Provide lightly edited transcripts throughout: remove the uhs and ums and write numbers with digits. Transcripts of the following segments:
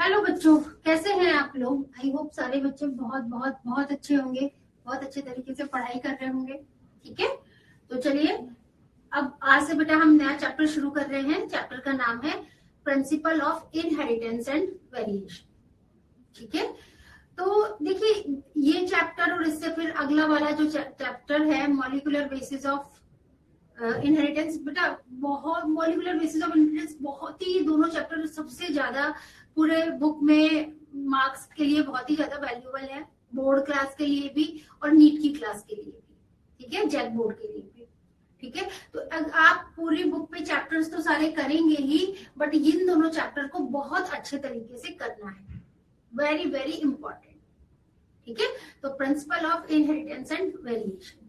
Hello बच्चों, कैसे हैं आप लोग। आई होप सारे बच्चे बहुत बहुत बहुत अच्छे होंगे, बहुत अच्छे तरीके से पढ़ाई कर रहे होंगे। ठीक है, तो चलिए अब आज से बेटा हम नया चैप्टर शुरू कर रहे हैं। चैप्टर का नाम है principle of inheritance and variation. ठीक है, तो देखिए ये चैप्टर और इससे फिर अगला वाला जो चैप्टर है मॉलिक्यूलर बेसिस ऑफ इनहेरिटेंस, बेटा बहुत मॉलिक्यूलर बेसिस ऑफ इनहेरिटेंस बहुत ही, दोनों चैप्टर सबसे ज्यादा पूरे बुक में मार्क्स के लिए बहुत ही ज्यादा वैल्यूएबल है, बोर्ड क्लास के लिए भी और नीट की क्लास के लिए भी। ठीक है, जेक बोर्ड के लिए भी। ठीक है, तो आप पूरी बुक पे चैप्टर्स तो सारे करेंगे ही, बट इन दोनों चैप्टर को बहुत अच्छे तरीके से करना है, वेरी वेरी इंपॉर्टेंट। ठीक है, तो principle of inheritance and variation,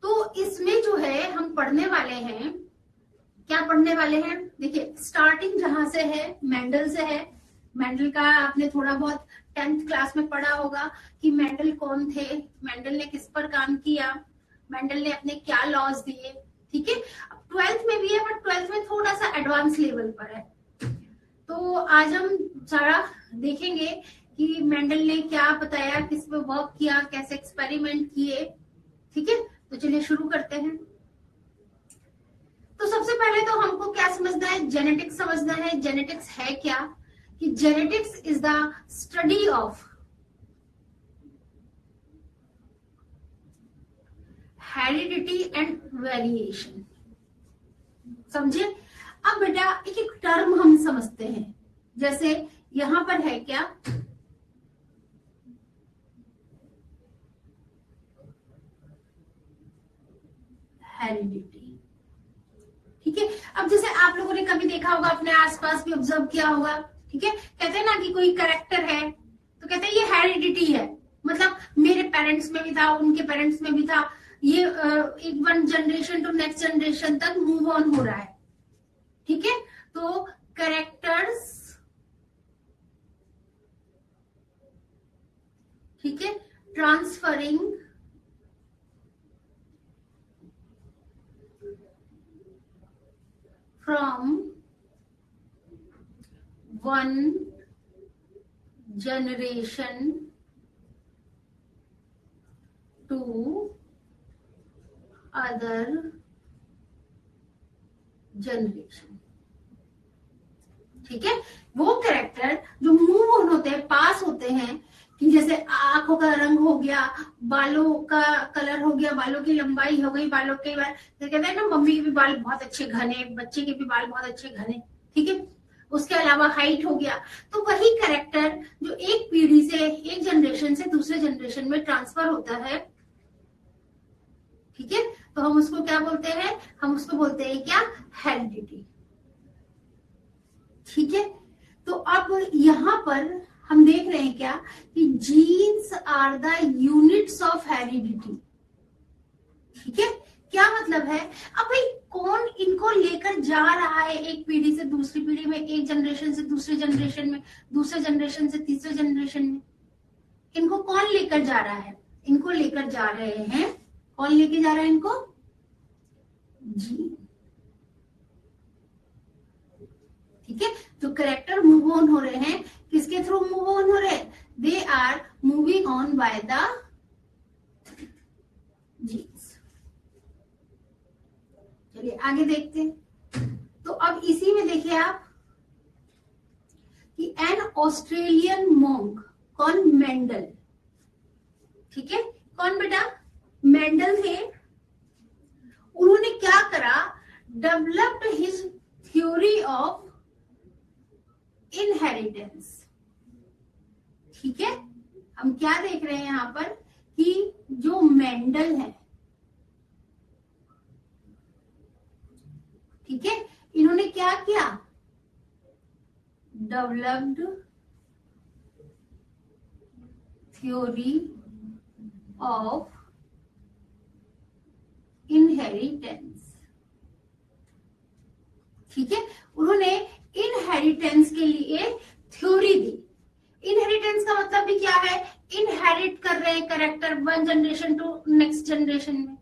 तो इसमें जो है हम पढ़ने वाले हैं, क्या पढ़ने वाले हैं। देखिए स्टार्टिंग जहां से है मेंडल से है। मेंडल का आपने थोड़ा बहुत 10th क्लास में पढ़ा होगा कि मेंडल कौन थे, मेंडल ने किस पर काम किया, मेंडल ने अपने क्या लॉज दिए। ठीक है, अब 12th में भी है, बट 12th में थोड़ा सा एडवांस लेवल पर है। तो आज हम सारा देखेंगे कि मेंडल ने क्या बताया, किस पे वर्क किया, कैसे एक्सपेरिमेंट किए। ठीक है, तो चलिए शुरू करते हैं। तो सबसे पहले तो हमको क्या समझना है, जेनेटिक्स समझना है। जेनेटिक्स है क्या, कि genetics is the study of heredity and variation. समझे। अब बेटा एक एक टर्म हम समझते हैं, जैसे यहां पर है क्या, हेरिडिटी। ठीक है, अब जैसे आप लोगों ने कभी देखा होगा, अपने आसपास भी ऑब्जर्व किया होगा। ठीक है, कहते हैं ना कि कोई कैरेक्टर है तो कहते हैं ये हेरिडिटी है, मतलब मेरे पेरेंट्स में भी था, उनके पेरेंट्स में भी था, ये एक one generation to next generation तक मूव ऑन हो रहा है। ठीक है, तो कैरेक्टर्स, ठीक है, transferring from one generation to other generation। ठीक है, वो कैरेक्टर जो मूव ऑन होते हैं, पास होते हैं, कि जैसे आंखों का रंग हो गया, बालों का कलर हो गया, बालों की लंबाई हो गई, बालों के बाल, तो कहते हैं ना मम्मी के भी बाल बहुत अच्छे घने, बच्चे के भी बाल बहुत अच्छे घने। ठीक है, उसके अलावा हाइट हो गया, तो वही कैरेक्टर जो एक पीढ़ी से, एक जनरेशन से दूसरे जनरेशन में ट्रांसफर होता है। ठीक है, तो हम उसको क्या बोलते हैं, हम उसको बोलते हैं क्या, हेरिडिटी। ठीक है, तो अब यहां पर हम देख रहे हैं क्या, कि genes are the units of heredity. ठीक है, क्या मतलब है, अब भाई कौन इनको लेकर जा रहा है एक पीढ़ी से दूसरी पीढ़ी में, एक जनरेशन से दूसरे जनरेशन में, दूसरे जनरेशन से तीसरे जनरेशन में, इनको कौन लेकर जा रहा है, इनको लेकर जा रहे हैं, कौन लेके जा रहा है इनको, जीन। ठीक है, जो कैरेक्टर मूव ऑन हो रहे हैं, किसके थ्रू मूव ऑन हो रहे हैं, they are moving on by the genes. चलिए आगे देखते हैं। तो अब इसी में देखिए आप कि एन ऑस्ट्रेलियन मॉन्क, कौन, मेंडल। ठीक है, कौन बेटा, मेंडल थे। उन्होंने क्या करा, developed his theory of inheritance. ठीक है, हम क्या देख रहे हैं यहां पर, कि जो मेंडल है, ठीक है, इन्होंने क्या किया, डेवलप्ड थ्योरी ऑफ इनहेरिटेंस। ठीक है, उन्होंने इनहेरिटेंस के लिए थ्योरी दी। इनहेरिटेंस का मतलब भी क्या है, इनहेरिट कर रहे हैं character one generation to next generation में।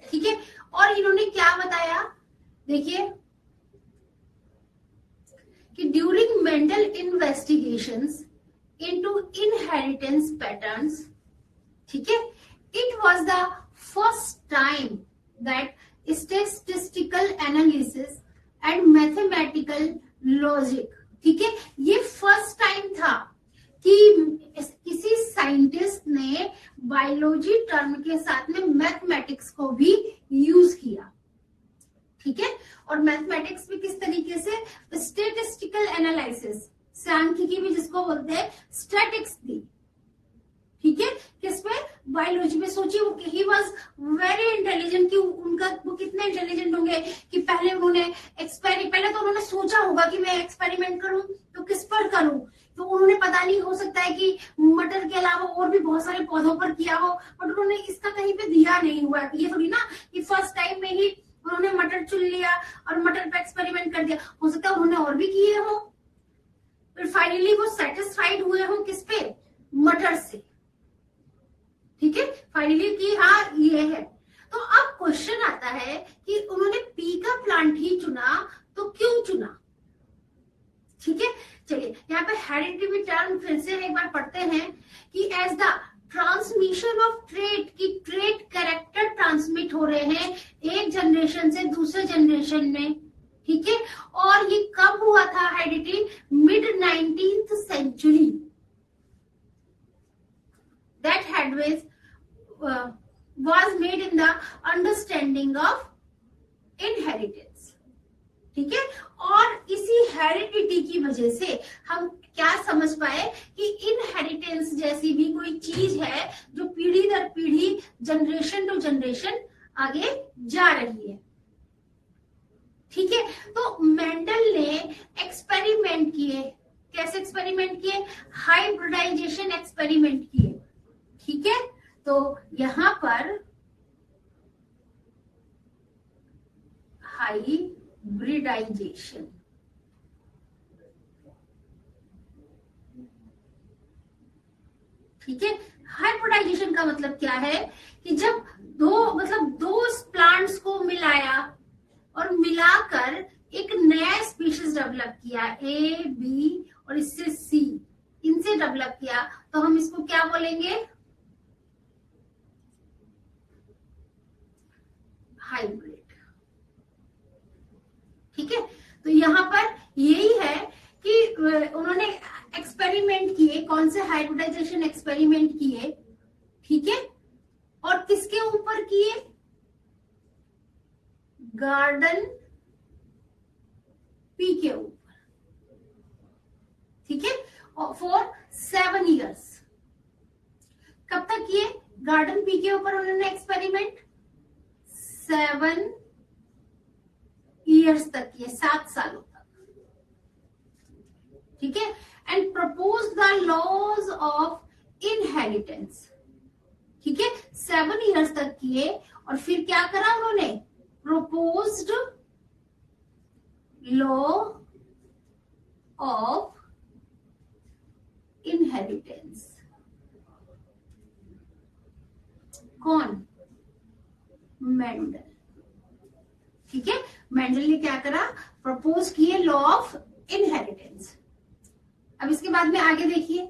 ठीक है, और इन्होंने क्या बताया, देखिए कि during Mendel investigations into inheritance patterns, ठीक है, it was the first time that statistical analysis and mathematical logic, ठीक है, ये फर्स्ट टाइम था कि किसी साइंटिस्ट ने बायोलॉजी टर्म के साथ में मैथमेटिक्स को भी यूज किया, ठीक है। और मैथमेटिक्स भी किस तरीके से, स्टैटिस्टिकल एनालिसिस, सांख्यिकी भी जिसको बोलते हैं, स्टैटिक्स दी, ठीक है, किसमें, बायोलॉजी में। सोचिए ही वाज वेरी इंटेलिजेंट, कि उनका वो कितने इंटेलिजेंट होंगे कि पहले तो उन्होंने सोचा होगा कि मैं एक्सपेरिमेंट करूं तो किस पर करूं, तो उन्होंने पता नहीं, हो सकता है कि मटर के अलावा और भी बहुत सारे पौधों पर किया हो, बट उन्होंने इसका कहीं पे दिया नहीं हुआ। ये थोड़ी ना कि फर्स्ट टाइम में ही उन्होंने मटर चुन लिया और मटर पे एक्सपेरिमेंट कर दिया, हो सकता है उन्होंने और भी किए हो, फिर फाइनली वो सेटिस्फाइड हुए हो किस पे, मटर से, ठीक है, फाइनली कि हाँ ये है। तो अब क्वेश्चन आता है कि उन्होंने पी का प्लांट ही चुना, तो क्यों चुना, ठीक है। चलिए यहाँ पे हेरिडिटरी टर्म फिर से एक बार पढ़ते हैं कि as the transmission of trait, की ट्रेट कैरेक्टर ट्रांसमिट हो रहे हैं एक जनरेशन से दूसरे जनरेशन में, ठीक है। और ये कब हुआ था hereditary, mid 19th century, that headways was made in the understanding of inheritance, ठीक है। और इसी हेरिडिटी की वजह से हम क्या समझ पाए कि इनहेरिटेंस जैसी भी कोई चीज है जो पीढ़ी दर पीढ़ी, जनरेशन टू जनरेशन आगे जा रही है, ठीक है। तो मेंडल ने एक्सपेरिमेंट किए, कैसे एक्सपेरिमेंट किए, हाइब्रिडाइजेशन एक्सपेरिमेंट किए, ठीक है। तो यहां पर हाइब्रिडाइजेशन, ठीक है। हाइब्रिडाइजेशन का मतलब क्या है कि जब दो प्लांट्स को मिलाया और मिलाकर एक नया स्पीशीज डेवलप किया, ए बी और इससे सी, इनसे डेवलप किया, तो हम इसको क्या बोलेंगे, हाइब्रिड, ठीक है। तो यहाँ पर यही है कि उन्होंने एक्सपेरिमेंट किए, कौन से हाइब्रिडाइजेशन एक्सपेरिमेंट किए, ठीक है, और किसके ऊपर किए, गार्डन पी के ऊपर, ठीक है, फॉर 7 years। कब तक किए, गार्डन पी के ऊपर उन्होंने एक्सपेरिमेंट 7 years तक किए, 7 सालों तक, ठीक है। And propose the laws of inheritance, ठीक है, 7 years तक किए और फिर क्या करा उन्होंने, proposed law of inheritance। कौन, मेंडल, ठीक है। मेंडल ने क्या करा, प्रपोज किए लॉ ऑफ इनहेरिटेंस। अब इसके बाद में आगे देखिए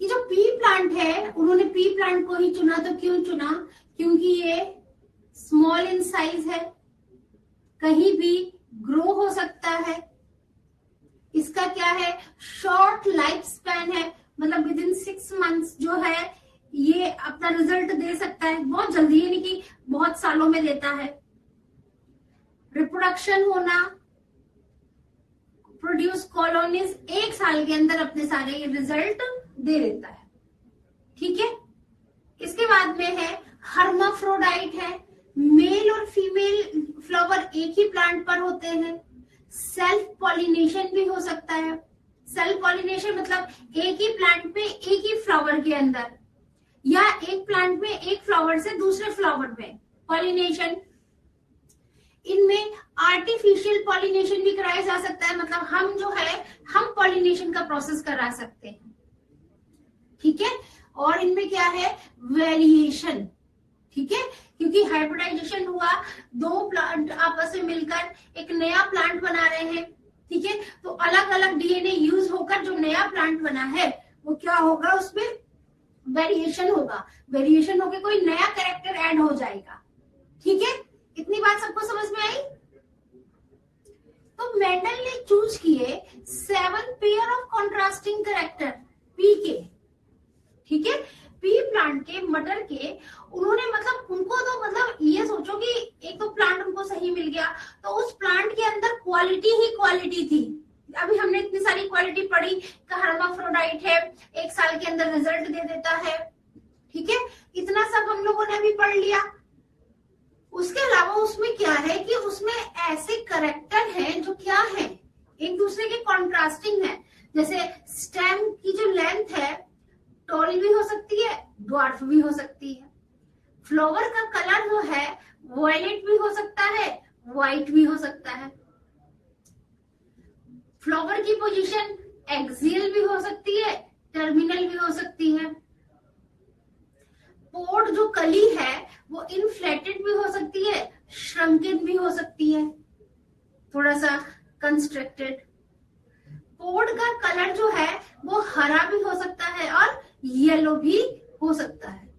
कि जो पी प्लांट है, उन्होंने पी प्लांट को ही चुना, तो क्यों चुना, क्योंकि ये स्मॉल इन साइज है, कहीं भी ग्रो हो सकता है, इसका क्या है, शॉर्ट लाइफ स्पैन है, मतलब विद इन 6 months जो है ये अपना रिजल्ट दे सकता है, बहुत जल्दी, यानी कि बहुत सालों में देता है। रिप्रोडक्शन होना, प्रोड्यूस कॉलोनीज, 1 साल के अंदर अपने सारे ये रिजल्ट दे देता है, ठीक है। इसके बाद में है हर्माफ्रोडाइट है, मेल और फीमेल फ्लावर एक ही प्लांट पर होते हैं, सेल्फ पॉलिनेशन भी हो सकता है। सेल्फ पॉलिनेशन मतलब एक ही प्लांट में एक ही फ्लावर के अंदर, या एक प्लांट में एक फ्लावर से दूसरे फ्लावर में पॉलिनेशन। इनमें आर्टिफिशियल पॉलिनेशन भी कराया जा सकता है, मतलब हम पॉलिनेशन का प्रोसेस करा सकते हैं, ठीक है। और इनमें क्या है, वेरिएशन, ठीक है, क्योंकि हाइब्रिडाइजेशन हुआ, दो प्लांट आपस में मिलकर एक नया प्लांट बना रहे हैं। ठीक है, तो अलग अलग डीएनए यूज होकर जो नया प्लांट बना है वो क्या होगा, उसमें वेरिएशन होगा, वेरिएशन होकर कोई नया कैरेक्टर ऐड हो जाएगा। ठीक है, इतनी बात सबको समझ में आई। तो मेंडल ने चूज किए 7 pair of contrasting character P के। ठीक है, पी प्लांट के, मटर के, उन्होंने मतलब उनको तो मतलब ये सोचो कि एक तो प्लांट उनको सही मिल गया, तो उस प्लांट के अंदर क्वालिटी ही क्वालिटी थी। अभी हमने इतनी सारी क्वालिटी पढ़ी कि हर्माफ्रोडाइट है, 1 साल के अंदर रिजल्ट दे देता है। ठीक है, इतना सब हम लोगों ने अभी पढ़ लिया। उसके अलावा उसमें क्या है कि उसमें ऐसे करेक्टर हैं जो क्या है, एक दूसरे के कॉन्ट्रास्टिंग है। जैसे स्टेम की जो लेंथ है टॉल भी हो सकती है, ड्वार्फ भी हो सकती है। फ्लावर का कलर जो है वायलेट भी हो सकता है, व्हाइट भी हो सकता है। फ्लावर की पोजीशन एक्सियल भी हो सकती है, टर्मिनल भी हो सकती है। पोड जो कली है वो इनफ्लेटेड भी हो सकती है, श्रंकेड भी हो सकती है, थोड़ा सा कंस्ट्रक्टेड। पोड का कलर जो है वो हरा भी हो सकता है और येलो भी हो सकता है।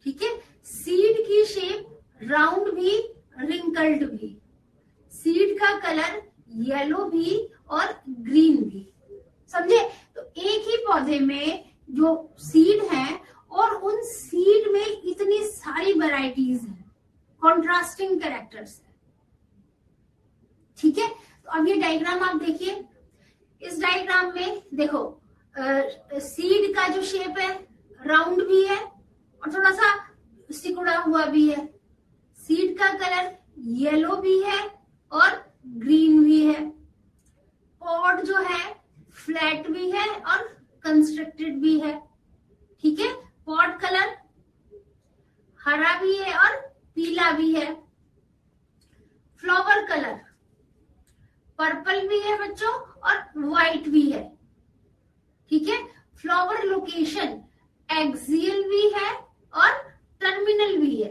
ठीक है, सीड की शेप राउंड भी, रिंकल्ड भी। सीड का कलर येलो भी और ग्रीन भी। समझे? तो एक ही पौधे में जो सीड है और उन सीड में इतनी सारी वैरायटीज हैं, कॉन्ट्रास्टिंग कैरेक्टर्स है। ठीक है, तो अब ये डायग्राम आप देखिए। इस डायग्राम में देखो सीड का जो शेप है राउंड भी है और थोड़ा सा सिकुड़ा हुआ भी है। सीड का कलर येलो भी है और ग्रीन भी है। पॉड जो है फ्लैट भी है और कंस्ट्रक्टेड भी है। ठीक है, पॉड कलर हरा भी है और पीला भी है। फ्लावर कलर पर्पल भी है बच्चों और व्हाइट भी है। ठीक है, फ्लावर लोकेशन एक्सियल भी है और टर्मिनल भी है।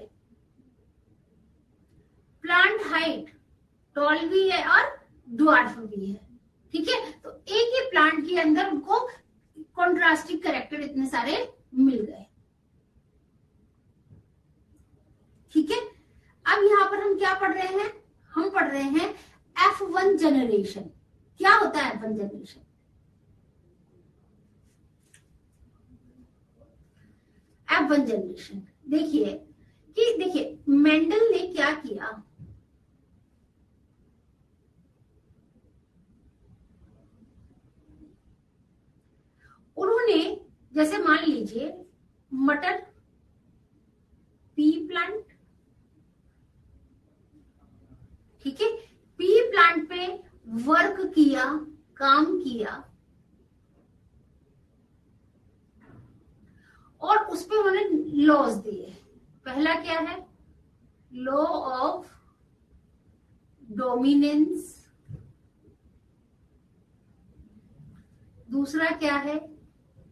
प्लांट हाइट टॉल भी है और ड्वार्फ भी है। ठीक है, तो एक ही प्लांट के अंदर उनको कॉन्ट्रास्टिंग कैरेक्टर इतने सारे मिल गए। ठीक है, अब यहां पर हम क्या पढ़ रहे हैं, हम पढ़ रहे हैं F1 जनरेशन। क्या होता है F1 जनरेशन? F1 जनरेशन देखिए मेंडल ने क्या किया, उन्होंने जैसे मान लीजिए मटर पी प्लांट, ठीक है, पी प्लांट पे वर्क किया, काम किया और उस पे उन्होंने लॉज दिए। पहला क्या है, लॉ ऑफ डोमिनेंस। दूसरा क्या है,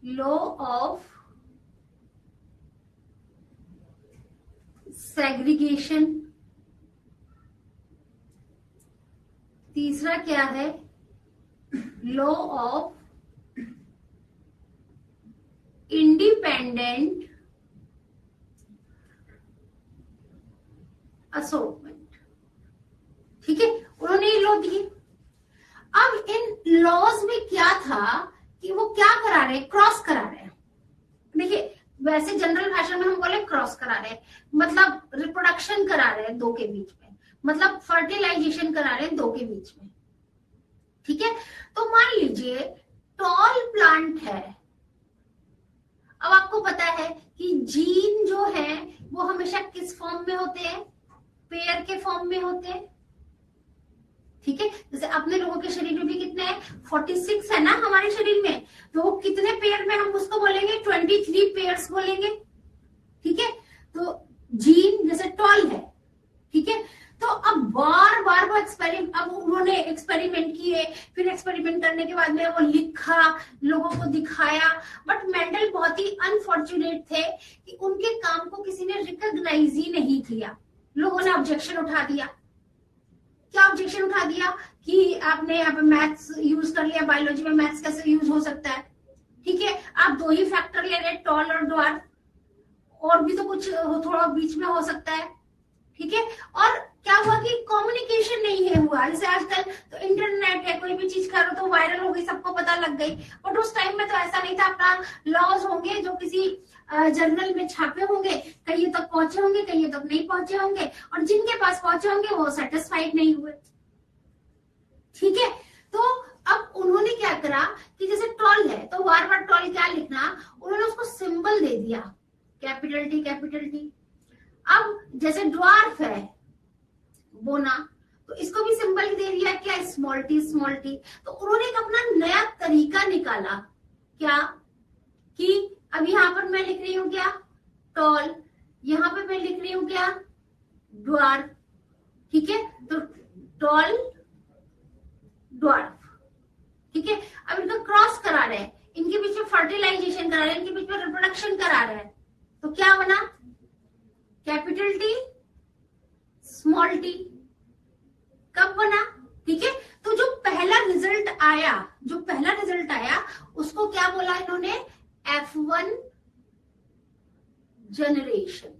लॉ ऑफ सेग्रीगेशन। तीसरा क्या है, लॉ ऑफ इंडिपेंडेंट असॉर्टमेंट। ठीक है, उन्होंने ये लॉ दिए। अब इन लॉज में क्या था कि वो क्या करा रहे, क्रॉस करा रहे हैं। देखिए वैसे जनरल भाषा में हम बोले क्रॉस करा रहे हैं, मतलब रिप्रोडक्शन करा रहे हैं दो के बीच में, मतलब फर्टिलाइजेशन करा रहे हैं दो के बीच में। ठीक है, तो मान लीजिए टॉल प्लांट है। अब आपको पता है कि जीन जो है वो हमेशा किस फॉर्म में होते हैं, पेयर के फॉर्म में होते हैं। ठीक है, जैसे अपने लोगों के शरीर में भी कितने हैं, 46 है ना हमारे शरीर में, तो वो कितने पेयर में हम उसको बोलेंगे, 23 पेयर्स बोलेंगे। ठीक है, तो जीन जैसे टॉल है। ठीक है, तो अब बार बार बार अब उन्होंने एक्सपेरिमेंट किए, फिर एक्सपेरिमेंट करने के बाद में वो लिखा, लोगों को दिखाया, बट मेंडल बहुत ही अनफॉर्चुनेट थे कि उनके काम को किसी ने रिकॉग्नाइज ही नहीं किया। लोगों ने ऑब्जेक्शन उठा दिया। क्या ऑब्जेक्शन उठा दिया कि आपने अब मैथ्स यूज कर लिया, बायोलॉजी में मैथ्स कैसे यूज हो सकता है? ठीक है, आप दो ही फैक्टर ले रहे, टॉल और ड्वार्फ, और भी तो कुछ थोड़ा बीच में हो सकता है। ठीक है, और क्या हुआ कि कम्युनिकेशन नहीं है हुआ। जैसे आजकल तो इंटरनेट है, कोई भी चीज करो तो वायरल हो गई, सबको पता लग गई, बट उस टाइम में तो ऐसा नहीं था। अपना लॉज होंगे जो किसी जर्नल में छापे होंगे, कहीं तक पहुंचे होंगे, कहीं तक नहीं पहुंचे होंगे, और जिनके पास पहुंचे होंगे वो सेटिस्फाइड नहीं हुए। ठीक है, तो अब उन्होंने क्या करा कि जैसे टॉल है तो बार बार टॉल क्या लिखना, उन्होंने उसको सिंबल दे दिया, कैपिटल टी कैपिटल टी। अब जैसे ड्वार्फ है बोना, तो इसको भी सिंबल दे दिया क्या, स्मॉल टी स्मॉल टी। तो उन्होंने एक अपना नया तरीका निकाला, क्या कि अब यहाँ पर मैं लिख रही हूँ क्या, टॉल, यहाँ पे मैं लिख रही हूँ क्या, ड्वार्फ। ठीक है, तो टॉल ड्वार्फ। ठीक है, अब इनका क्रॉस करा रहे हैं, इनके बीच में फर्टिलाइजेशन करा रहे हैं, इनके बीच में रिप्रोडक्शन करा रहे हैं, तो क्या बना, कैपिटल टी स्मॉल टी। कब बना? ठीक है, तो जो पहला रिजल्ट आया उसको क्या बोला इन्होंने, F1 जनरेशन।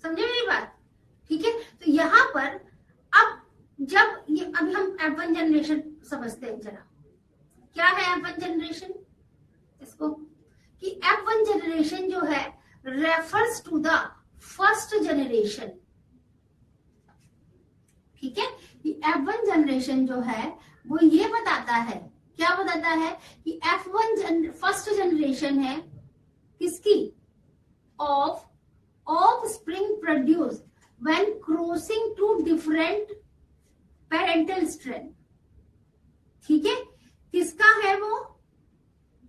समझे मेरी बात? ठीक है, तो यहां पर अब जब ये अभी हम F1 जनरेशन समझते हैं जरा, क्या है F1 जनरेशन, इसको कि F1 जनरेशन जो है refers to the first generation. ठीक है, कि F1 जनरेशन जो है वो ये बताता है, क्या बताता है कि F1 फर्स्ट जनरेशन है किसकी, offspring produce when crossing two different parental strand. ठीक है, किसका है वो?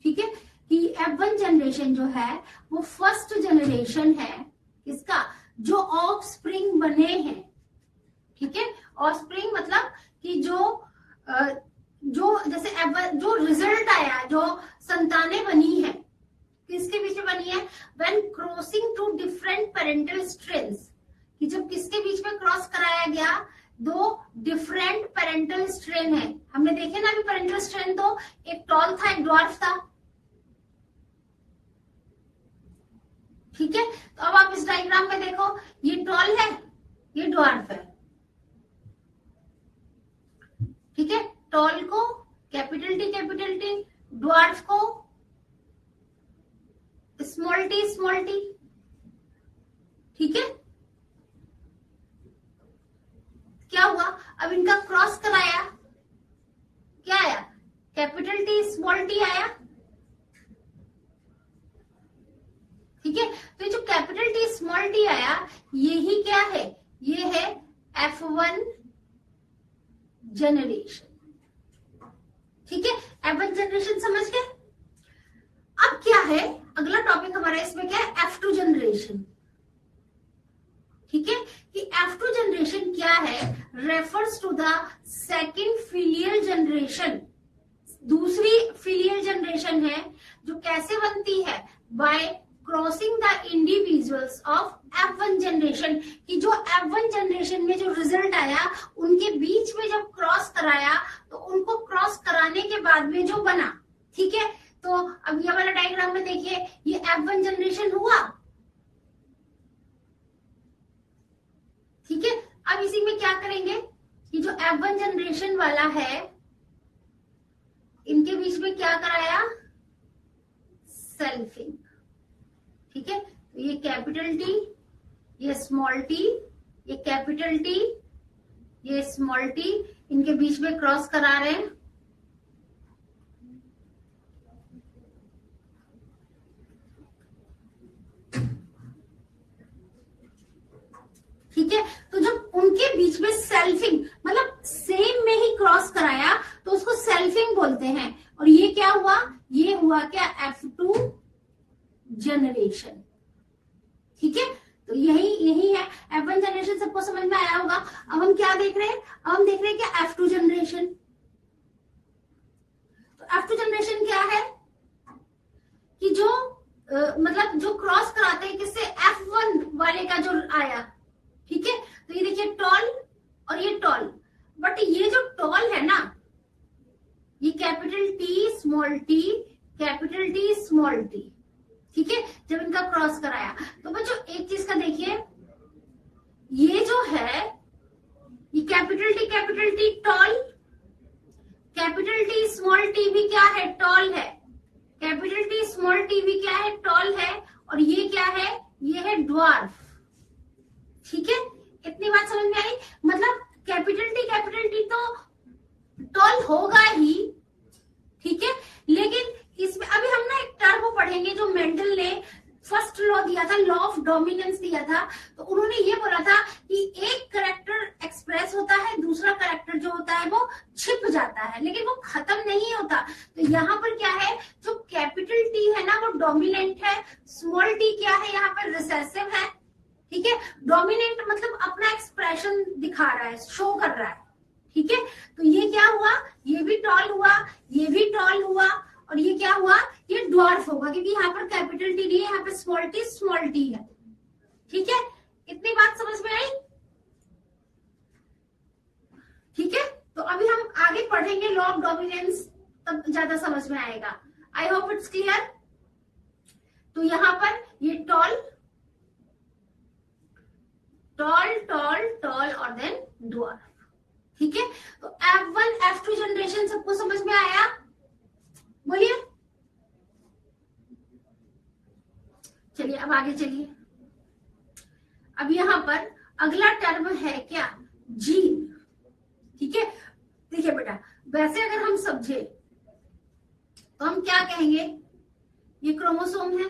ठीक है, कि F1 जनरेशन जो है वो फर्स्ट जनरेशन है किसका, जो ऑफ स्प्रिंग बने हैं। ठीक है, ऑफ स्प्रिंग मतलब कि जो जैसे जो रिजल्ट आया, जो संतानें बनी है, किसके बीच में बनी है, when crossing two different parental strains, कि जब किसके बीच में क्रॉस कराया गया, दो डिफरेंट पेरेंटल स्ट्रेन है। हमने देखे ना अभी पेरेंटल स्ट्रेन, तो एक टॉल था, एक ड्वार्फ था। ठीक है, तो अब आप इस डायग्राम में देखो, ये टॉल है, ये ड्वार्फ है। ठीक है, टॉल को कैपिटल टी, ड्वार्फ को स्मॉल टी। ठीक है, क्या हुआ, अब इनका क्रॉस कराया, क्या आया, कैपिटल टी स्मॉल टी आया। ठीक है, तो जो कैपिटल टी स्मॉल टी आया, यही क्या है, ये है F1 जनरेशन। ठीक है, F1 जनरेशन समझ गए। अब क्या है अगला टॉपिक हमारा, इसमें क्या है, F2 जनरेशन। ठीक है, कि F2 जनरेशन क्या है, refers to the second filial generation. दूसरी फिलियल जनरेशन है जो कैसे बनती है, by crossing the individuals of F1 generation, कि जो F1 जनरेशन में जो रिजल्ट आया उनके बीच में जब क्रॉस कराया, तो उनको क्रॉस कराने के बाद में जो बना। ठीक है, तो अब ये वाला डायग्राम में देखिए, ये F1 जनरेशन हुआ। ठीक है, अब इसी में क्या करेंगे, कि जो F1 जनरेशन वाला है, इनके बीच में क्या कराया, सेल्फिंग। ठीक है, तो ये कैपिटल टी, ये स्मॉल टी, ये कैपिटल टी, ये स्मॉल टी, इनके बीच में क्रॉस करा रहे हैं। ठीक है, तो जब उनके बीच में सेल्फिंग मतलब सेम में ही क्रॉस कराया, तो उसको सेल्फिंग बोलते हैं। और ये क्या हुआ, ये हुआ क्या, F2 जनरेशन। ठीक है, तो यही है F1 जनरेशन समझ में आया होगा। अब हम क्या देख रहे हैं, अब हम देख रहे हैं कि F2 जनरेशन। तो F2 जनरेशन क्या है कि जो मतलब जो क्रॉस कराते हैं किससे, F1 वाले का जो आया, ठीक है। तो ये देखिए टॉल और ये टॉल, बट ये जो टॉल है ना, ये capital T small T, capital T small T, ठीक है, जब इनका क्रॉस कराया। तो बच्चों एक चीज का देखिए, ये जो है ये capital T tall, capital T small T भी क्या है, टॉल है, कैपिटल टी स्मॉल टी भी क्या है, टॉल है, और ये क्या है, ये है ड्वार्फ, ठीक है। इतनी बात समझ में आई, मतलब कैपिटल टी तो टॉल होगा ही, ठीक है। लेकिन इसमें अभी हम ना एक टर्म पढ़ेंगे जो मेंडल ने फर्स्ट लॉ दिया था, लॉ ऑफ डोमिनेंस दिया था। तो उन्होंने ये बोला था कि एक करेक्टर एक्सप्रेस होता है, दूसरा करेक्टर जो होता है वो छिप जाता है, लेकिन वो खत्म नहीं होता। तो यहाँ पर क्या है, जो कैपिटल टी है ना वो डोमिनेंट है, स्मॉल टी क्या है, यहाँ पर रिसेसिव है, ठीक है। डोमिनेंट मतलब अपना एक्सप्रेशन दिखा रहा है, शो कर रहा है, ठीक है। तो ये क्या हुआ, ये भी टॉल हुआ, ये भी टॉल हुआ, और ये क्या हुआ, ये ड्वार्फ होगा, क्योंकि यहाँ पर कैपिटल टी नहीं है, यहाँ पे स्मॉल टी है, ठीक है। इतनी बात समझ में आई, ठीक है। तो अभी हम आगे पढ़ेंगे लॉ ऑफ डोमिनेंस, तब ज्यादा समझ में आएगा। I hope it's clear. तो यहाँ पर ये टॉल टॉल टॉल टॉल और देन ड्वार्फ, ठीक है। तो F1 F2 जनरेशन सबको समझ में आया, बोलिए। चलिए अब आगे चलिए। अब यहां पर अगला टर्म है क्या, जीन, ठीक है। देखिए बेटा, वैसे अगर हम समझे तो हम क्या कहेंगे, ये क्रोमोसोम है,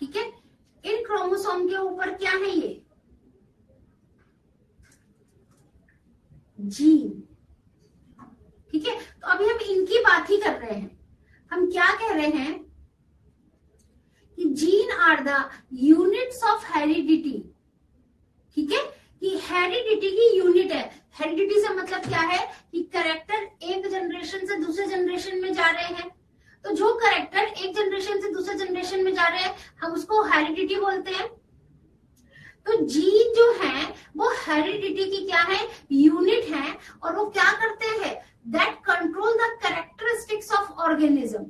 ठीक है। इन क्रोमोसोम के ऊपर क्या है, ये जीन, ठीक है। तो अभी हम इनकी बात ही कर रहे हैं। हम क्या कह रहे हैं कि gene are the units of heredity, ठीक है, कि हेरिडिटी की यूनिट है। हेरिडिटी से मतलब क्या है कि करेक्टर एक जनरेशन से दूसरे जनरेशन में जा रहे हैं। तो जो करेक्टर एक जनरेशन से दूसरे जनरेशन में जा रहे हैं हम उसको हेरिडिटी बोलते हैं। तो जीन जो है वो हेरिडिटी की क्या है, यूनिट है, और वो क्या करते हैं, that control the characteristics of organism.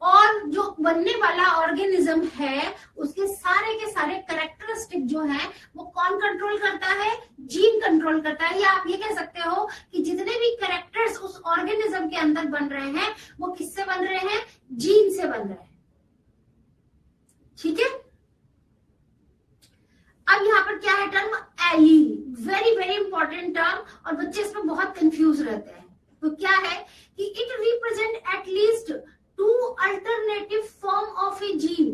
और जो बनने वाला ऑर्गेनिज्म है उसके सारे कैरेक्टरिस्टिक जो है वो कौन कंट्रोल करता है, जीन कंट्रोल करता है। या आप ये कह सकते हो कि जितने भी कैरेक्टर्स उस ऑर्गेनिज्म के अंदर बन रहे हैं वो किससे बन रहे हैं, जीन से बन रहे हैं, ठीक है। अब यहाँ पर क्या है term, allele, very very important term, और बच्चे इसमें बहुत कंफ्यूज रहते हैं। तो क्या है कि it represent at least 2 alternative form of a gene,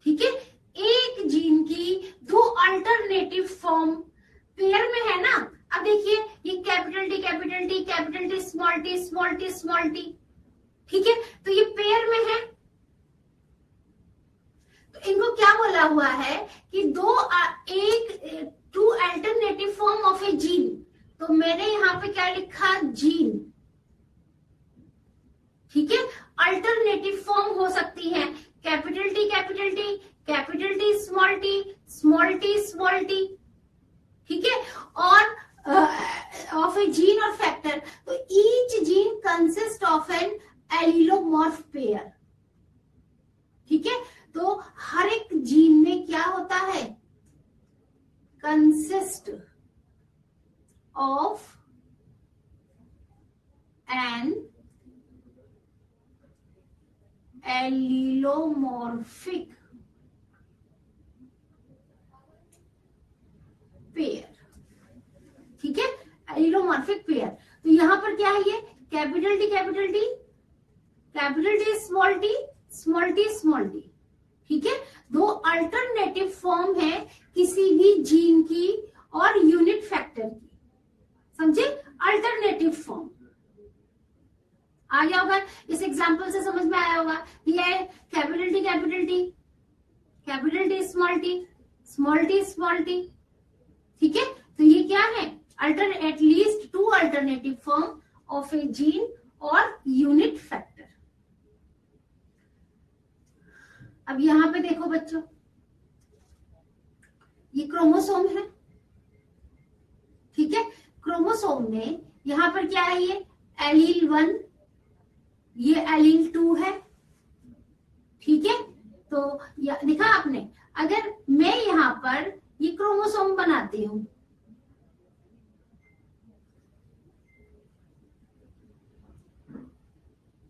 ठीक है। एक जीन की 2 अल्टरनेटिव फॉर्म पेयर में है ना। अब देखिए ये capital T capital T capital T small T small T small T, ठीक है। तो ये पेयर में है, तो इनको क्या बोला हुआ है कि 2 alternative form of a gene. तो मैंने यहाँ पे क्या लिखा, जीन, ठीक है। अल्टरनेटिव फॉर्म हो सकती है capital T capital T capital T small T small T small T, ठीक है। और ऑफ ए जीन और फैक्टर। तो each gene consist of an allelomorph pair, ठीक है। तो हर एक जीन में क्या होता है, कंसिस्ट ऑफ एन एलिलोमॉर्फिक पेयर, ठीक है, एलिलोमॉर्फिक पेयर। तो यहां पर क्या है, ये capital T capital T capital T small T small T small T, ठीक है। 2 अल्टरनेटिव फॉर्म है किसी भी जीन की और यूनिट फैक्टर की, समझे, अल्टरनेटिव फॉर्म। आ गया होगा, इस एग्जांपल से समझ में आया होगा। ये capital T capital T capital T small T, small T. ठीक है, तो ये क्या है, at least 2 alternative form of a gene और यूनिट फैक्टर। अब यहां पे देखो बच्चों, ये क्रोमोसोम है। ठीक है, क्रोमोसोम में यहां पर क्या है, ये एलील 1, ये एलील 2 है। ठीक है, तो देखा आपने, अगर मैं यहां पर ये क्रोमोसोम बनाती हूं,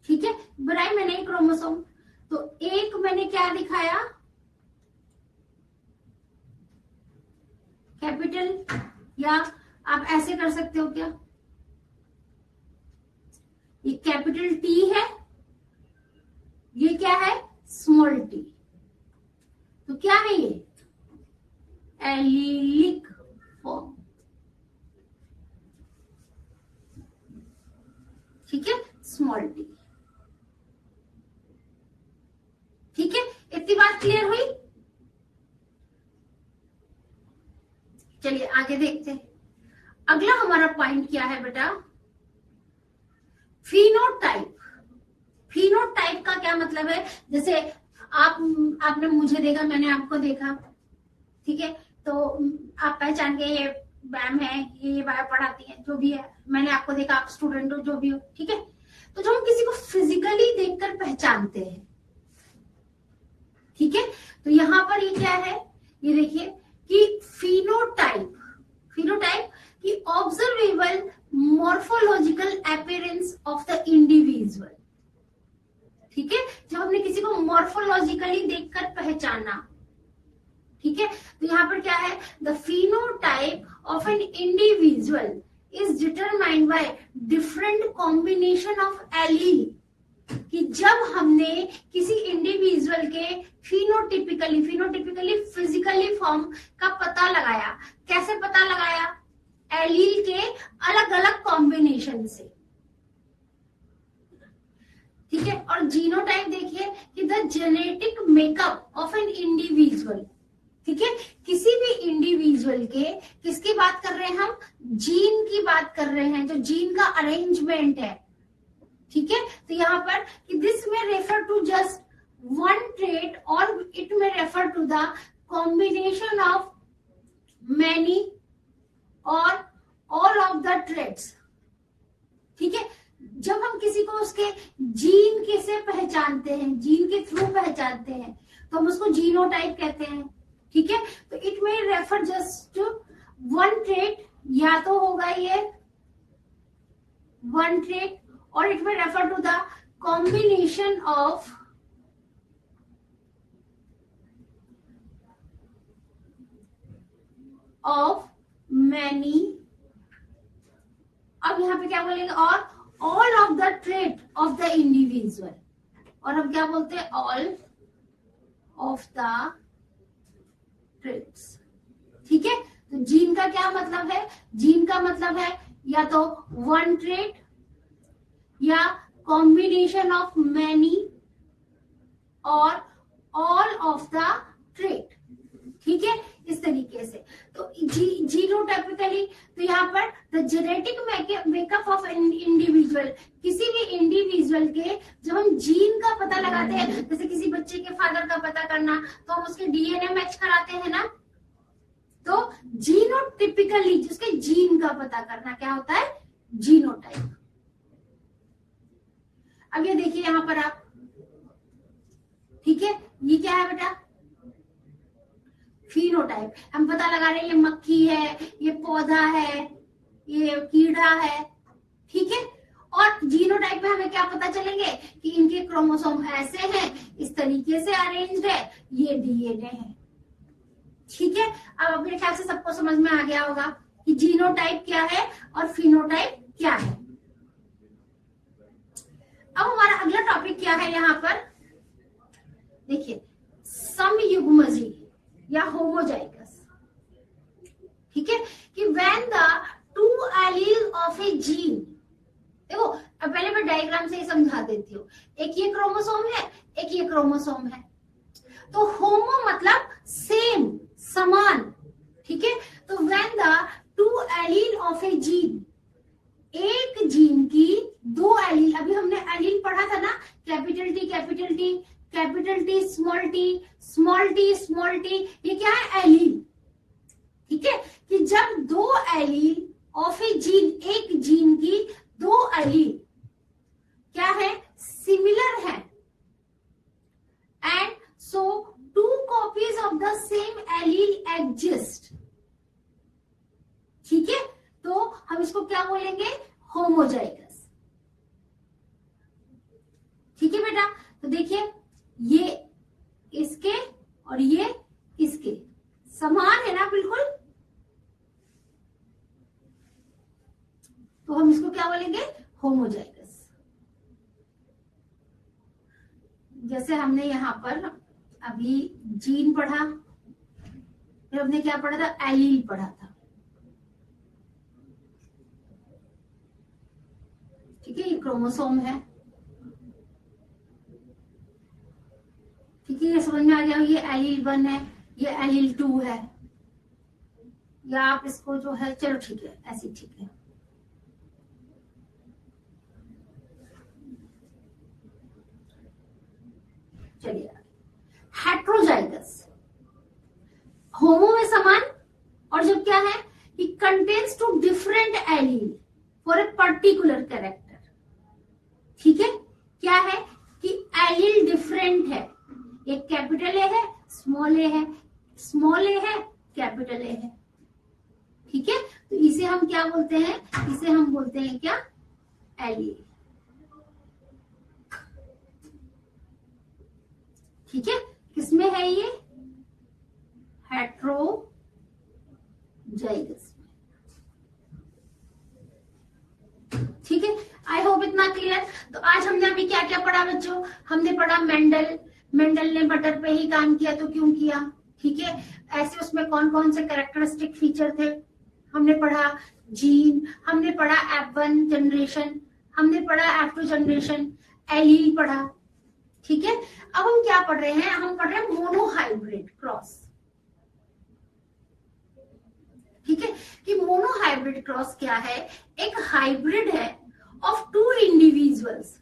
ठीक है, बनाई मैंने क्रोमोसोम, तो एक मैंने क्या दिखाया, कैपिटल, या आप ऐसे कर सकते हो क्या, ये कैपिटल टी है, ये क्या है, स्मॉल टी। तो क्या है ये, एलीलिक फॉर्म। ठीक है, स्मॉल टी। ठीक है, इतनी बात क्लियर हुई। चलिए आगे देखते हैं। अगला हमारा पॉइंट क्या है बेटा, फिनोटाइप। फिनोटाइप का क्या मतलब है, जैसे आपने मुझे देखा, मैंने आपको देखा, ठीक है, तो आप पहचान गए ये मैम है, ये बायो पढ़ाती है, जो भी है, मैंने आपको देखा, आप स्टूडेंट हो, जो भी हो। ठीक है, तो जब हम किसी को फिजिकली देखकर पहचानते हैं, ठीक है, तो यहां पर ये क्या है, ये देखिए कि फिनोटाइप की observable morphological appearance of the individual. ठीक है, जब हमने किसी को मॉर्फोलॉजिकली देखकर पहचाना, ठीक है, तो यहाँ पर क्या है, the phenotype of an individual is determined by different combination of allele. कि जब हमने किसी इंडिविजुअल के फिनोटिपिकली फिजिकली फॉर्म का पता लगाया, कैसे पता लगाया, एलील के अलग अलग कॉम्बिनेशन से। ठीक है, और जीनोटाइप देखिए कि the genetic makeup of an individual. ठीक है, किसी भी इंडिविजुअल के किसकी बात कर रहे हैं हम, जीन की बात कर रहे हैं, जो जीन का अरेंजमेंट है। ठीक है, तो यहाँ पर कि this may refer to just one trait और it may refer to the combination of many और ऑल ऑफ द ट्रेट्स। ठीक है, जब हम किसी को उसके जीन के से पहचानते हैं, जीन के थ्रू पहचानते हैं, तो हम उसको जीनोटाइप कहते हैं। ठीक है, तो it may refer just to one trait, या तो होगा ये वन ट्रेट, और it may refer to the combination of many. अब यहां पे क्या बोलेंगे, और all of the trait of the individual, और हम क्या बोलते हैं, ऑल ऑफ द ट्रेट्स। ठीक है, तो जीन का क्या मतलब है, जीन का मतलब है या तो वन ट्रेट या कॉम्बिनेशन ऑफ मैनी और ऑल ऑफ द ट्रेट। ठीक है, इस तरीके से। तो जीनोटाइपिकली, तो यहाँ पर the genetic makeup of individual, किसी भी इंडिविजुअल के जब हम जीन का पता लगाते हैं, जैसे किसी बच्चे के फादर का पता करना, तो हम उसके डीएनए मैच कराते हैं ना, तो जीनोटिपिकली जिसके जीन का पता करना क्या होता है, जीनोटाइप। अब ये देखिए यहां पर आप, ठीक है, ये क्या है बेटा, फिनोटाइप। हम पता लगा रहे हैं ये मक्खी है, ये पौधा है, ये कीड़ा है। ठीक है, और जीनोटाइप में हमें क्या पता चलेंगे कि इनके क्रोमोसोम ऐसे हैं, इस तरीके से अरेंज्ड है, ये डीएनए है। ठीक है, अब अपने ख्याल से सबको समझ में आ गया होगा कि जीनोटाइप क्या है और फिनोटाइप क्या है। अब हमारा अगला टॉपिक क्या है, यहाँ पर देखिए, समयुग्मजी या होमोजाइगस। ठीक है, कि when the two allele of a gene, देखो अब पहले मैं डायग्राम से ही समझा देती हूँ, एक ये क्रोमोसोम है, एक ये क्रोमोसोम है, तो होमो मतलब सेम, सम ये क्या है, एलील। ठीक है, कि जब दो एलील ऑफ ए जीन, एक जीन की दो एलील क्या है, सिमिलर है, and so two copies of the same allele exist. ठीक है, तो हम इसको क्या बोलेंगे, होमोजाइगस। ठीक है बेटा, तो देखिए ये इसके और ये इसके समान है ना बिल्कुल, तो हम इसको क्या बोलेंगे, होमोजाइगस। जैसे हमने यहां पर अभी जीन पढ़ा, फिर हमने क्या पढ़ा था, एलील पढ़ा था। ठीक है, ये क्रोमोसोम है। ठीक है, ये समझ में आ गया, ये एलील 1 है, ये एलील 2 है, या आप इसको जो है, चलो ठीक है ऐसे ठीक है। चलिए, हेट्रोजाइगस, होमो में समान, और जब क्या है कि contains two different allele for a particular character. ठीक है, क्या है कि एलील डिफरेंट है, एक कैपिटल ए है, स्मॉल ए है, स्मॉल ए है, कैपिटल ए है। ठीक है, तो इसे हम क्या बोलते हैं, इसे हम बोलते हैं क्या, एलील। ठीक है, किसमें है ये, हेट्रोजाइगस। ठीक है, आई होप इतना क्लियर। तो आज हमने अभी क्या क्या पढ़ा बच्चों, हमने पढ़ा मेंडल ने बटर पे ही काम किया, तो क्यों किया। ठीक है, ऐसे उसमें कौन कौन से कैरेक्टरिस्टिक फीचर थे, हमने पढ़ा जीन, हमने पढ़ा F1 जनरेशन, हमने पढ़ा F2 जनरेशन, एलील पढ़ा। ठीक है, अब हम क्या पढ़ रहे हैं, हम पढ़ रहे हैं मोनोहाइब्रिड क्रॉस। ठीक है, कि मोनोहाइब्रिड क्रॉस क्या है, एक हाइब्रिड है ऑफ टू इंडिविजुअल्स।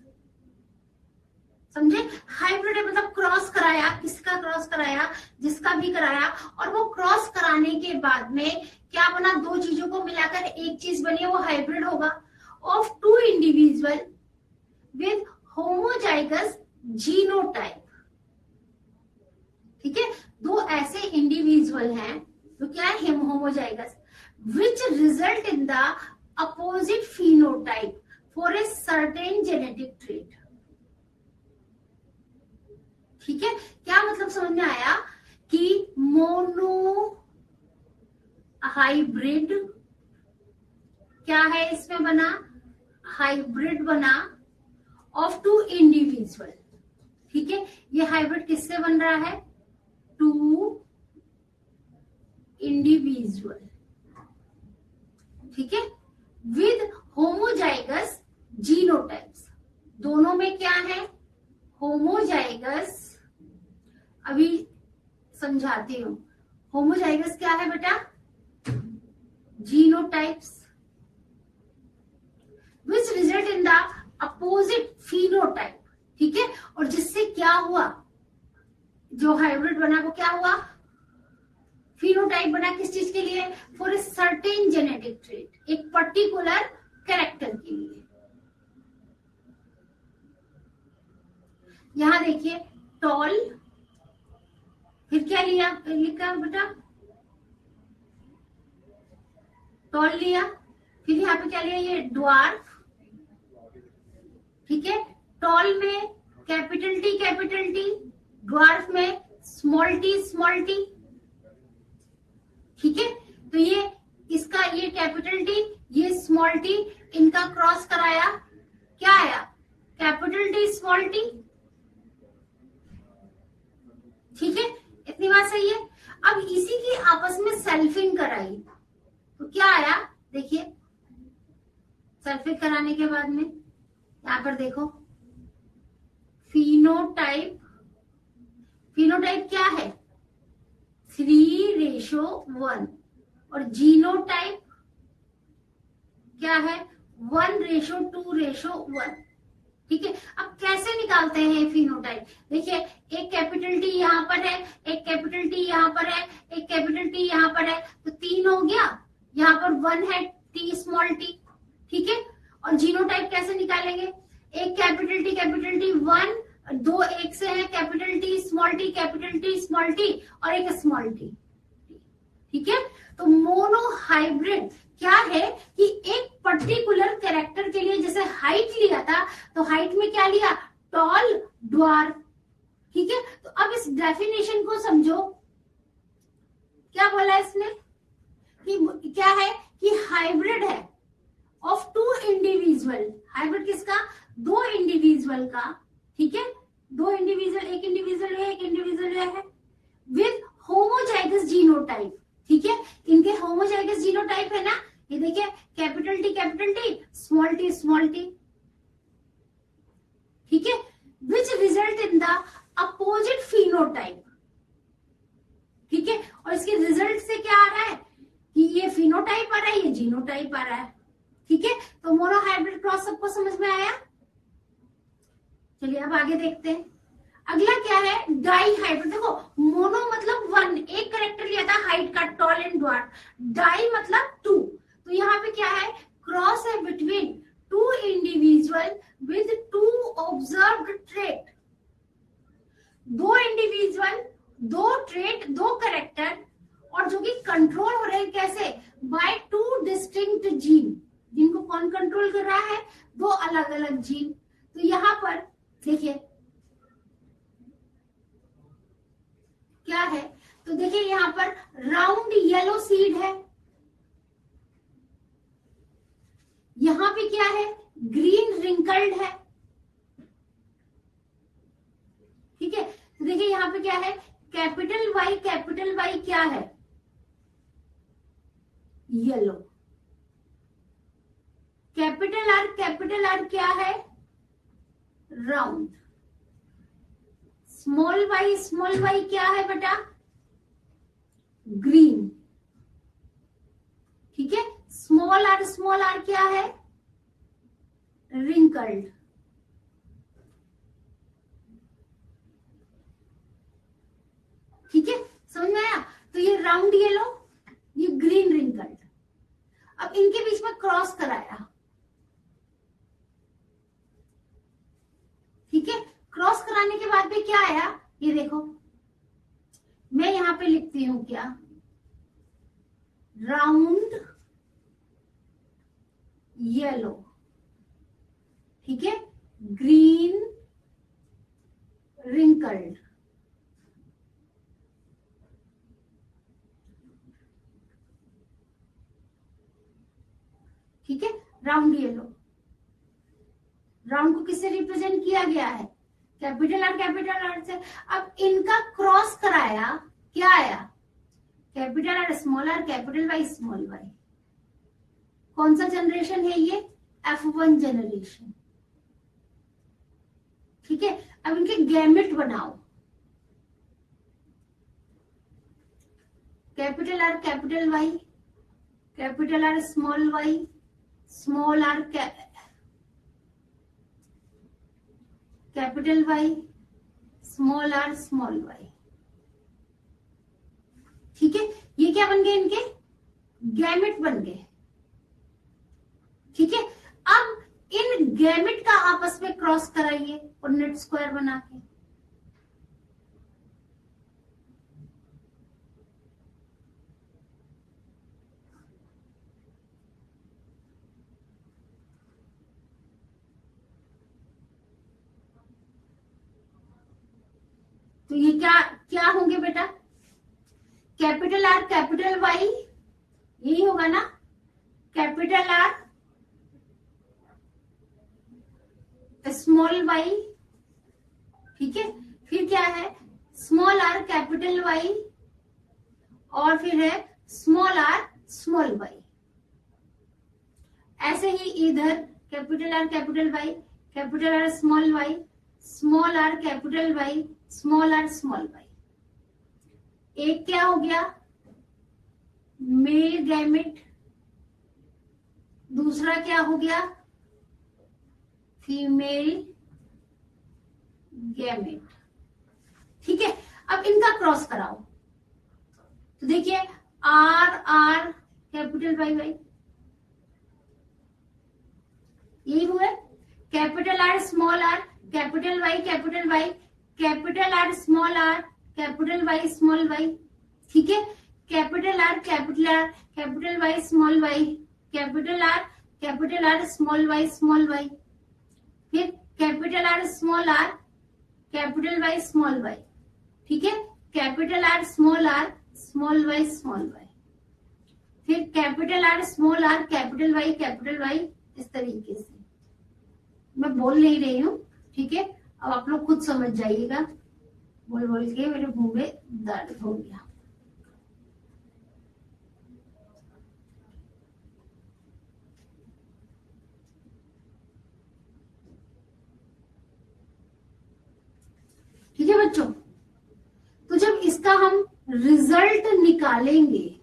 समझे, हाइब्रिड है मतलब क्रॉस कराया, किसका क्रॉस कराया, जिसका भी कराया, और वो क्रॉस कराने के बाद में क्या बना, दो चीजों को मिलाकर एक चीज बनी, वो हाइब्रिड होगा, of two individual with homozygous genotype. ठीक है, दो ऐसे इंडिविजुअल हैं तो क्या है, homozygous, which result in the opposite phenotype for a certain genetic trait. ठीक है, क्या मतलब समझ में आया कि मोनो हाइब्रिड क्या है, इसमें बना हाइब्रिड बना ऑफ टू इंडिविजुअल। ठीक है, ये हाइब्रिड किससे बन रहा है, टू इंडिविजुअल। ठीक है, विद होमोजाइगस जीनोटाइप्स, दोनों में क्या है, होमोजाइगस। अभी समझाती हूं, होमोजाइगस क्या है बेटा, genotypes which result in the opposite phenotype। ठीक है, और जिससे क्या हुआ, जो हाइब्रिड बना वो क्या हुआ, phenotype बना, किस चीज के लिए, for a certain genetic trait, एक पर्टिकुलर कैरेक्टर के लिए। यहां देखिए टॉल, फिर क्या लिया, लिखा बेटा टॉल लिया, फिर यहाँ पे क्या लिया, ये ड्वार्फ। ठीक है, टॉल में कैपिटल टी, ड्वार्फ में स्मॉल टी। ठीक है, तो ये इसका, ये कैपिटल टी, ये स्मॉल टी, इनका क्रॉस कराया, क्या आया, कैपिटल टी स्मॉल टी। ठीक है, इतनी बात सही है। अब इसी की आपस में सेल्फिंग कराई, तो क्या आया, देखिए सेल्फिंग कराने के बाद में यहां पर देखो फिनोटाइप क्या है, 3:1, और जीनोटाइप क्या है, 1:2:1। ठीक है, अब कैसे निकालते हैं फिनोटाइप? देखिए, एक कैपिटल टी यहाँ पर है, एक कैपिटल टी यहाँ पर है, एक कैपिटल टी यहाँ पर है, तो 3 हो गया। यहाँ पर 1 है, टी स्मॉल टी। ठीक है, और जीनोटाइप कैसे निकालेंगे? एक कैपिटल टी 1, 2 एक से है, capital T small T, capital T small T, और एक स्मॉल टी। ठीक है, तो मोनो हाइब्रिड क्या है कि एक पर्टिकुलर कैरेक्टर के लिए जैसे हाइट लिया था, तो हाइट में क्या लिया? Tall, dwarf. ठीक है, तो अब इस डेफिनेशन को समझो। क्या बोला इसने कि क्या है कि हाइब्रिड है ऑफ 2 इंडिविजुअल। हाइब्रिड किसका? 2 इंडिविजुअल का। ठीक है, 2 इंडिविजुअल, एक इंडिविजुअल है, एक इंडिविजुअल है, विद होमोजाइगस जीनोटाइप। ठीक है, इनके होमोजाइगस जीनोटाइप है ना, ये देखिए, capital T small T small T. ठीक है, विच result in the opposite phenotype. ठीक है, और इसके रिजल्ट से क्या आ रहा है कि ये फिनोटाइप आ रहा है, ये जीनोटाइप आ रहा है। ठीक है, तो मोनो हाइब्रिड क्रॉस सबको समझ में आया? चलिए अब आगे देखते हैं। अगला क्या है? Die hybrid. देखो, मोनो मतलब 1, एक कैरेक्टर लिया था हाइट का, टॉल एंड ड्वार्फ। डाई मतलब 2, तो यहाँ पे क्या है? क्रॉस है between 2 individual with 2 observed trait. 2 individual, 2 trait, 2 character, और जो कि कंट्रोल हो रहे हैं कैसे? By 2 distinct gene. जिनको कौन कंट्रोल कर रहा है? 2 अलग अलग जीन। तो यहाँ पर देखिए क्या है, तो देखिए यहाँ पर राउंड येलो सीड है, यहाँ पे क्या है? ग्रीन रिंकल्ड है। ठीक है, तो देखिए यहाँ पे क्या है? कैपिटल वाई क्या है? येलो। कैपिटल आर क्या है? राउंड। स्मॉल वाई क्या है बेटा? ग्रीन। ठीक है, स्मॉल आर क्या है? रिंकल्ड। ठीक है, समझ में आया? तो ये राउंड येलो, ये ग्रीन रिंकल्ड। अब इनके बीच में क्रॉस कराया। ठीक है, क्रॉस कराने के बाद में क्या आया? ये देखो, मैं यहां पे लिखती हूं क्या? Round yellow. ठीक है, ग्रीन रिंकल्ड। ठीक है, राउंड येलो। राउंड को किससे रिप्रेजेंट किया गया है? कैपिटल आर से। अब इनका क्रॉस कराया, क्या आया? Capital R small R, capital Y small Y. कौन सा जनरेशन है ये? F1 generation. ठीक है, अब इनके गैमेट बनाओ। Capital R Y, capital R small Y, small R capital Y, small R small Y. ठीक है, ये क्या बन गए? इनके गैमेट बन गए। ठीक है, अब इन गैमेट का आपस में क्रॉस कराइए और नेट स्क्वायर बना के। तो ये क्या क्या होंगे बेटा? कैपिटल आर कैपिटल वाई, यही होगा ना? Capital R small Y. ठीक है, फिर क्या है? स्मॉल आर कैपिटल वाई, और फिर है स्मॉल आर स्मॉल वाई। ऐसे ही इधर capital R capital Y, capital R small Y, small R capital Y, small R small Y. एक क्या हो गया? Male gamete. दूसरा क्या हो गया? Female gamete. ठीक है, अब इनका क्रॉस कराओ तो देखिए R R capital Y Y, यही हुआ। Capital R small R, capital Y capital Y, capital R small R, capital Y small Y. ठीक है, capital R capital R, capital Y small Y, capital R small Y, फिर capital R small R, capital Y small Y. ठीक है, capital R small Y, फिर capital R small R, capital Y, इस तरीके से। मैं बोल नहीं रही हूँ, ठीक है, अब आप लोग खुद समझ जाइएगा। बोल बोल के मेरे मुंह में दर्द हो गया। ठीक है बच्चों, तो जब इसका हम रिजल्ट निकालेंगे,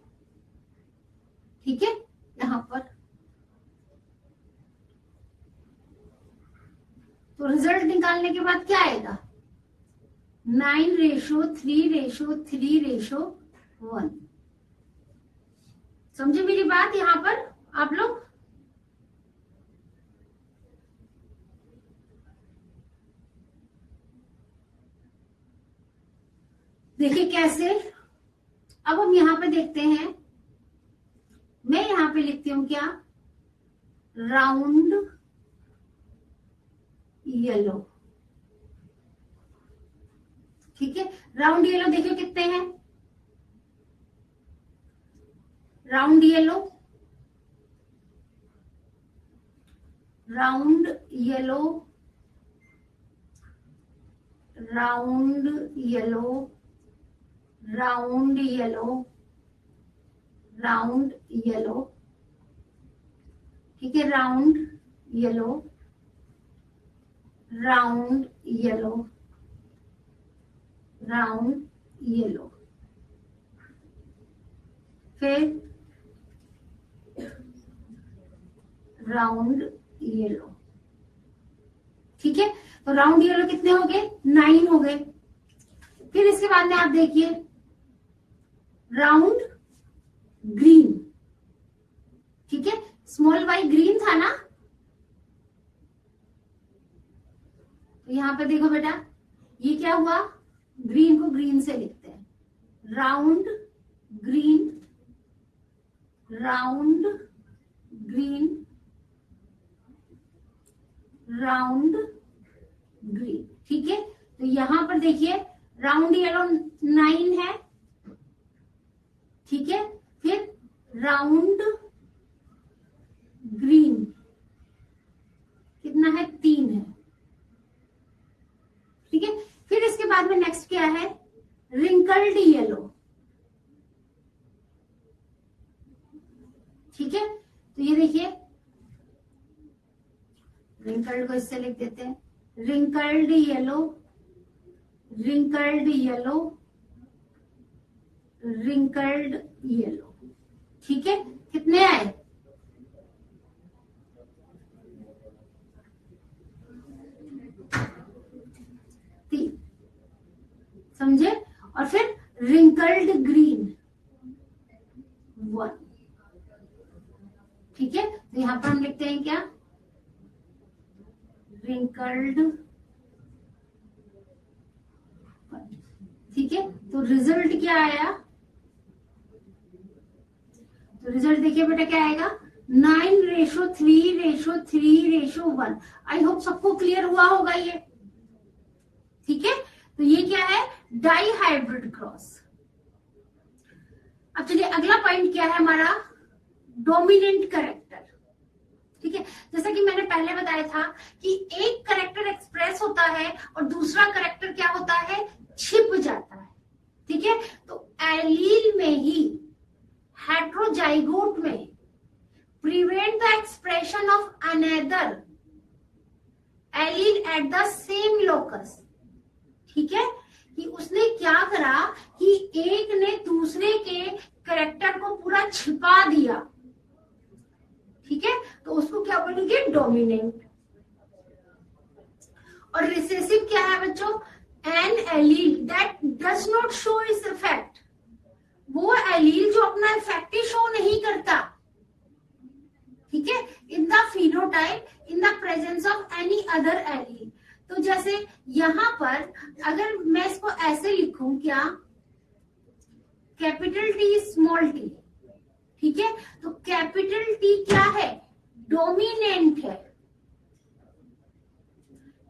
ठीक है, यहां पर तो रिजल्ट निकालने के बाद क्या आएगा? 9:3:3:1। समझे मेरी बात यहां पर आप लोग? देखिए कैसे। अब हम यहां पे देखते हैं, मैं यहां पे लिखती हूं क्या? Round yellow. ठीक है, राउंड येलो देखिए कितने हैं? Round yellow, round yellow, round yellow, round yellow, round yellow. ठीक है, round yellow, round yellow, round yellow, फिर राउंड येलो। ठीक है, तो राउंड येलो कितने हो गए? 9 हो गए। फिर इसके बाद में आप देखिए राउंड ग्रीन। ठीक है, स्मॉल वाई ग्रीन था ना, तो यहां पे देखो बेटा, ये क्या हुआ? ग्रीन को ग्रीन से लिखते हैं। Round green, round green, round green. ठीक है, तो यहां पर देखिए राउंड येलो 9 है। ठीक है, फिर राउंड ग्रीन कितना है? 3 है। ठीक है, फिर इसके बाद में नेक्स्ट क्या है? Wrinkled yellow. ठीक है, तो ये देखिए रिंकल्ड को इससे लिख देते हैं, wrinkled yellow, wrinkled yellow, wrinkled yellow. ठीक है, कितने आए? 3। समझे? और फिर रिंकल्ड ग्रीन 1। ठीक है, तो यहां पर हम लिखते हैं क्या? रिंकल्ड। ठीक है, तो रिजल्ट क्या आया? तो रिजल्ट देखिए बेटा क्या आएगा? 9:3:3:1। आई होप सबको क्लियर हुआ होगा ये। ठीक है, तो ये क्या है? Dihybrid cross. अब चलिए अगला पॉइंट क्या है हमारा? Dominant character. ठीक है, जैसा कि मैंने पहले बताया था कि एक कैरेक्टर एक्सप्रेस होता है और दूसरा कैरेक्टर क्या होता है? छिप जाता है। ठीक है, तो एलील में ही हेट्रोजाइगोट में prevent the expression of another allele at the same locus. ठीक है, कि उसने क्या करा कि एक ने दूसरे के कैरेक्टर को पूरा छिपा दिया। ठीक है, तो उसको क्या बोलेंगे? डोमिनेंट। और और रिसेसिव क्या है बच्चों? An allele that does not show its effect, वो एलील जो अपना इफेक्ट ही शो नहीं करता, ठीक है, in the phenotype in the presence of any other allele. तो जैसे यहां पर अगर मैं इसको ऐसे लिखूं, क्या कैपिटल टी स्मॉल टी, ठीक है, तो कैपिटल टी क्या है? डोमिनेंट है,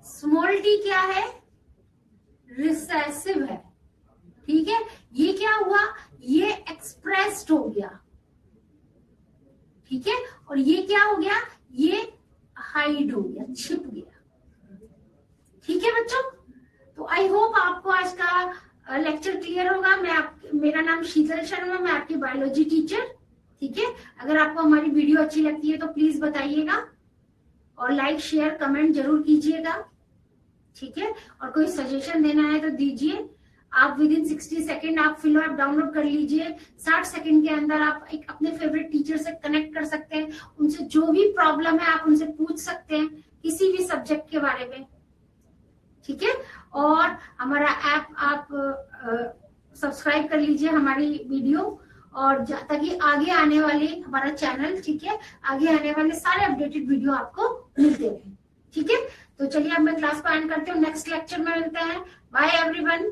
स्मॉल टी क्या है? रिसेसिव है, ठीक है। ये क्या हुआ? ये एक्सप्रेस्ड हो गया, ठीक है, और ये क्या हो गया? ये हाइड हो गया, छिप गया, ठीक है बच्चों। तो आई होप आपको आज का लेक्चर क्लियर होगा। मेरा नाम शीतल शर्मा, मैं आपकी बायोलॉजी टीचर, ठीक है। अगर आपको हमारी वीडियो अच्छी लगती है तो प्लीज बताइएगा और लाइक शेयर कमेंट जरूर कीजिएगा, ठीक है। और कोई सजेशन देना है तो दीजिए। आप विद इन 60 सेकेंड आप फिलो ऐप डाउनलोड कर लीजिए। 60 सेकेंड के अंदर आप एक अपने फेवरेट टीचर से कनेक्ट कर सकते हैं, उनसे जो भी प्रॉब्लम है आप उनसे पूछ सकते हैं किसी भी सब्जेक्ट के बारे में, ठीक है। और हमारा ऐप आप सब्सक्राइब कर लीजिए हमारी वीडियो, और ताकि आगे आने वाले हमारा चैनल, ठीक है, आगे आने वाले सारे अपडेटेड वीडियो आपको मिलते रहे, ठीक है। तो चलिए अब मैं क्लास को एंड करती हूँ, नेक्स्ट लेक्चर में मिलते हैं। Bye everyone.